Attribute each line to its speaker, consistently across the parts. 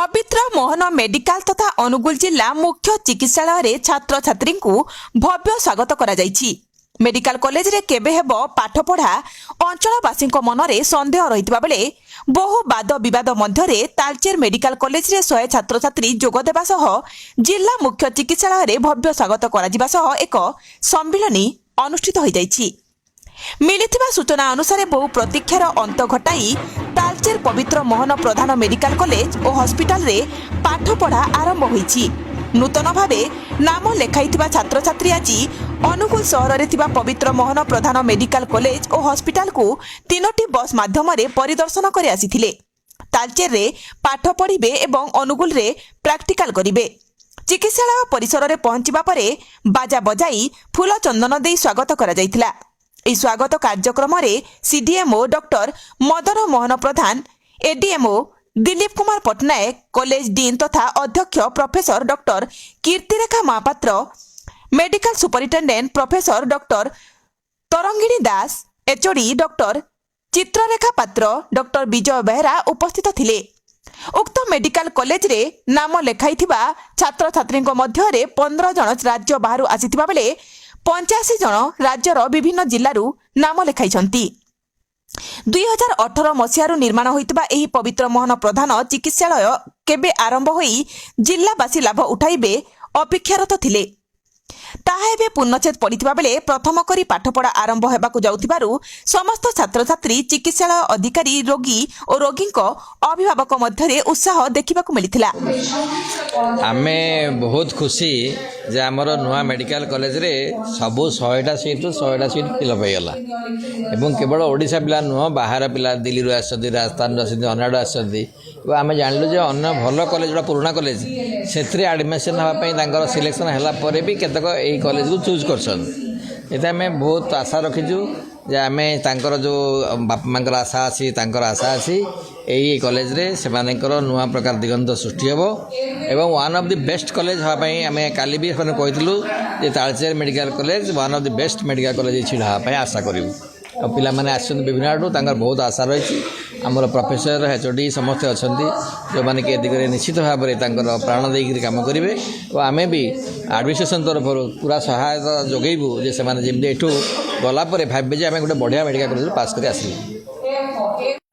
Speaker 1: पवित्र मोहन मेडिकल तथा अनुगुल जिला मुख्य चिकित्सालय छात्र छात्री भव्य स्वागत करा मेडिकल कॉलेज रे केबे हेबो पाठ पढ़ा अंचलवासी मनरे संदेह रहितबा बेले बहु वाद विवाद मध्यरे तालचेर मेडिकल कॉलेज रे 100 छात्र छात्री जोग देबा सह जिला मुख्य चिकित्सालय रे भव्य स्वागत करा जिबा सह एक सम्मिलनी अनुष्ठित होई जायछि। मिलिथिबा सूचना अनुसार बहु प्रतीक्षार अंत घटाई तालचेर पवित्र मोहन प्रधान मेडिकल कॉलेज और हॉस्पिटल रे पाठ पढ़ा आरंभ होईछि। नूतन भावे नाम लेखाइथिबा छात्र छात्री आज अनुगुल सहर रे थिबा पवित्र मोहन प्रधान मेडिकल कॉलेज और हॉस्पिटल को 3टी बस माध्यम रे परिदर्शन करे आसीथिले। तालचेर रे पाठ पढ़िबे एवं अनुगुल रे प्रैक्टिकल करिबे। चिकित्सालय परिसर रे पहुंचिबा परे बाजा बजाई फूल चंदन देई स्वागत करा जायतिला। এই স্বাগত কার্যক্রমে CDMO doctor Madan Mohan Pradhan, ADMO Dilip Kumar Pattanayak, college dean তথা অধ্যক্ষ professor doctor Kirtirekha Mohapatra, medical superintendent professor doctor Tarangini Das, HOD doctor Chitrarekha Patra, doctor বিজয় বেহেরা উপস্থিত थिले। उक्त मेडिकल कॉलेज रे नाम लेखाइथिबा छात्र छात्री मध्य 15 जन राज्य बाहर आसीथिबा बेले 85 जन राज्यर विभिन्न जिल्लारू नाम लेखाइछंती। 2018 मसीहारू निर्माण होइतबा एही पवित्र मोहन प्रधान चिकित्सालय केबे आरंभ होई जिल्लावासी लाभ उठाइबे अपेक्षारत थिले। ताहा एबे पूर्णछेद पड़िथिबा बेले प्रथम करी पाठपढ़ा आरंभ हेबाकु जाउथिबारु समस्त छात्र छात्री, चिकित्सालय अधिकारी, रोगी और रोगी अभिभावक मध्य उत्साह देखिबाकु मिलिथिला।
Speaker 2: आमे बहुत खुशी जे हमर नुआ मेडिकल कॉलेज रे सबु 100टा सीट फिल हो गला एवं केवल ओडिशा पिला नुह बाहर पिला दिल्ली रो आसथि, राजस्थान रो आसथि, अनाडो आसथि। आम जानलु जे अन्य भल कॉलेज पुराना कॉलेज से एडमिशन हाँपाई सिलेक्शन है पर भी केतक यही कॉलेज को चूज कर आम बहुत आशा रखीचु जे आम जो बापा माँ आशा अच्छी आशा अच्छी यही कॉलेज रे से नुआ प्रकार दिगंत सृष्टि हे एवं one of the best college हाँपाई आम काली भी कहूँ जे Talcher medical college one of the best medical college छिड़ा हाँपाई आशा करूँ। और पिला माने आसछन विभिन्न आडू बहुत आशा रही आमर प्रोफेसर एचओडी समस्ते अच्छा जो मैंने कि दिगरे निश्चित भाव में प्राण देकर काम करेंगे और आम भी एडमिनिस्ट्रेशन तरफ पूरा सहायता जोगेबू जे से जमी एठू गलापर भावे जे आम गोटे बढ़िया मेडिकल कॉलेज पास कर आसलु।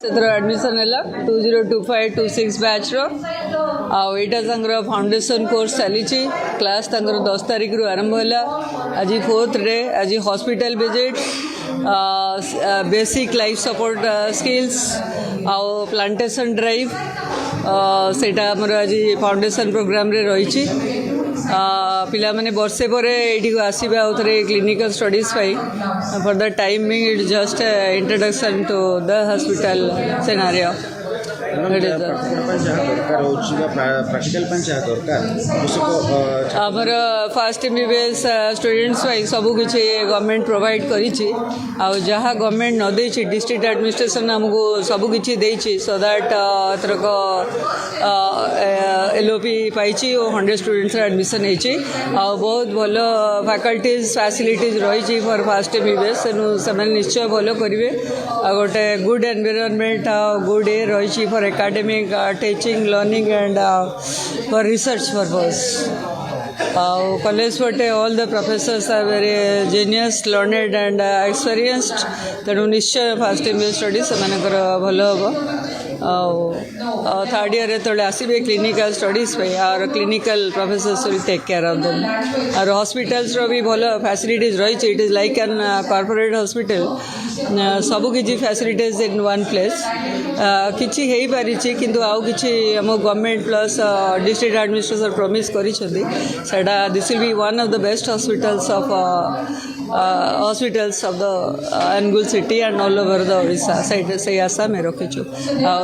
Speaker 3: एडमिशन है 2025-26 बैच रो फाउंडेशन कोर्स चली क्लास 10 तारीख रु आरंभ है। आज 4th डे, आज hospital visit, basic life support skills आउ प्लांटेशन ड्राइव सेटा हमर आज फाउंडेशन प्रोग्राम रे रही। पिला माने वर्षे पर ये आसवे आउ थे clinical studies for the timing it just introduction to the hospital scenario. आमर फास्ट एमबीबीएस स्टूडेंट्स सब किसी गवर्नमेंट प्रोवाइड करी जहाँ गवर्नमेंट न दे डिस्ट्रिक्ट एडमिनिस्ट्रेशन आमको सब किसी देछि सो दैट एथरक एलओपी पाई 100 स्टूडेंट्स एडमिशन होती बहुत भल फैकल्टीज फैसिलिटीज रही फॉर फास्ट एमबीबीएस से निश्चय भल करेंगे गोटे गुड एनवायरनमेंट गुड ए रही for academic teaching, learning and for research purpose. College forte all the professors are very genius, learned and experienced. तेणु निश्चय फास्ट एमबीबीएस स्टडी से भल हम। थर्ड ईयर जो आसवे क्लिनिकल स्टडीज और clinical professors will take care of them और hospitals रो भी भल फैसिलिटीज रही। It is like an corporate hospital सब किसी फैसिलिटीज इन वन प्लेस किसी हो पारी किंतु आउ किसी आम government plus district administration promise करा this will be one of the best hospitals of the Angul city and all over the Odisha से आशा में रखीचु।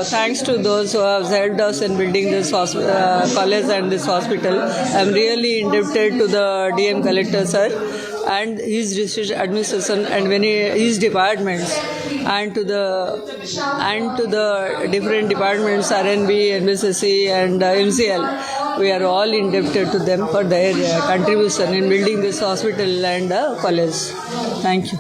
Speaker 3: Thanks to those who have helped us in building this college and this hospital. I am really indebted to the DM Collector sir and his district administration and his departments and to the different departments RNB, NBCC and MCL. We are all indebted to them for their contribution in building this hospital and college. Thank you.